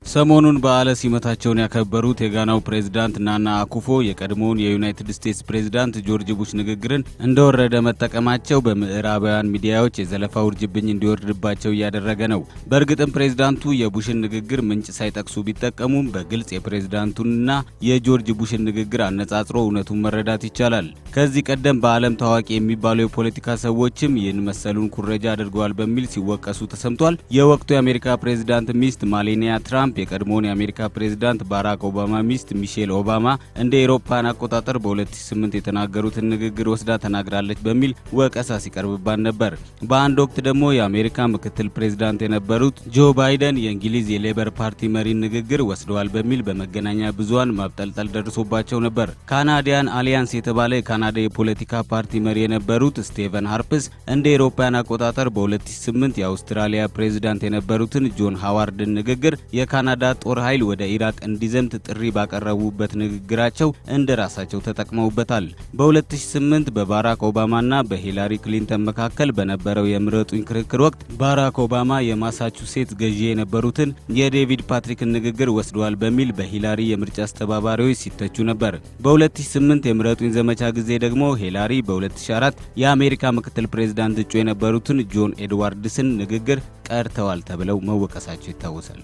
ሰሞኑን በዓለ ሲመታቸውን ያከበሩት የጋናው ፕሬዝዳንት ናና አኩፎ የቀድሞውን የዩናይትድ ስቴትስ ፕሬዝዳንት ጆርጅ ቡሽ ንግግርን እንደወረደ መጠቀማቸው በምዕራባውያን ሚዲያዎች የዘለፋ ውርጅብኝ እንዲወርድባቸው እያደረገ ነው። በእርግጥም ፕሬዝዳንቱ የቡሽን ንግግር ምንጭ ሳይጠቅሱ ቢጠቀሙም በግልጽ የፕሬዝዳንቱንና የጆርጅ ቡሽን ንግግር አነጻጽሮ እውነቱን መረዳት ይቻላል። ከዚህ ቀደም በዓለም ታዋቂ የሚባሉ የፖለቲካ ሰዎችም ይህን መሰሉን ኩረጃ አድርገዋል በሚል ሲወቀሱ ተሰምቷል። የወቅቱ የአሜሪካ ፕሬዝዳንት ሚስት ማሌኒያ ትራምፕ የቀድሞውን የአሜሪካ ፕሬዝዳንት ባራክ ኦባማ ሚስት ሚሼል ኦባማ እንደ አውሮፓውያን አቆጣጠር በ2008 የተናገሩትን ንግግር ወስዳ ተናግራለች በሚል ወቀሳ ሲቀርብባት ነበር። በአንድ ወቅት ደግሞ የአሜሪካ ምክትል ፕሬዝዳንት የነበሩት ጆ ባይደን የእንግሊዝ የሌበር ፓርቲ መሪን ንግግር ወስደዋል በሚል በመገናኛ ብዙሃን ማብጠልጠል ደርሶባቸው ነበር። ካናዲያን አሊያንስ የተባለ የካናዳ የፖለቲካ ፓርቲ መሪ የነበሩት ስቴቨን ሃርፕስ እንደ አውሮፓውያን አቆጣጠር በ2008 የአውስትራሊያ ፕሬዝዳንት የነበሩትን ጆን ሃዋርድን ንግግር የካናዳ ጦር ኃይል ወደ ኢራቅ እንዲዘምት ጥሪ ባቀረቡበት ንግግራቸው እንደራሳቸው ተጠቅመውበታል። በ2008 በባራክ ኦባማና በሂላሪ ክሊንተን መካከል በነበረው የምረጡኝ ክርክር ወቅት ባራክ ኦባማ የማሳቹሴትስ ገዢ የነበሩትን የዴቪድ ፓትሪክን ንግግር ወስደዋል በሚል በሂላሪ የምርጫ አስተባባሪዎች ሲተቹ ነበር። በ2008 የምረጡኝ ዘመቻ ጊዜ ደግሞ ሂላሪ በ2004 የአሜሪካ ምክትል ፕሬዝዳንት እጩ የነበሩትን ጆን ኤድዋርድስን ንግግር ቀርተዋል ተብለው መወቀሳቸው ይታወሳል።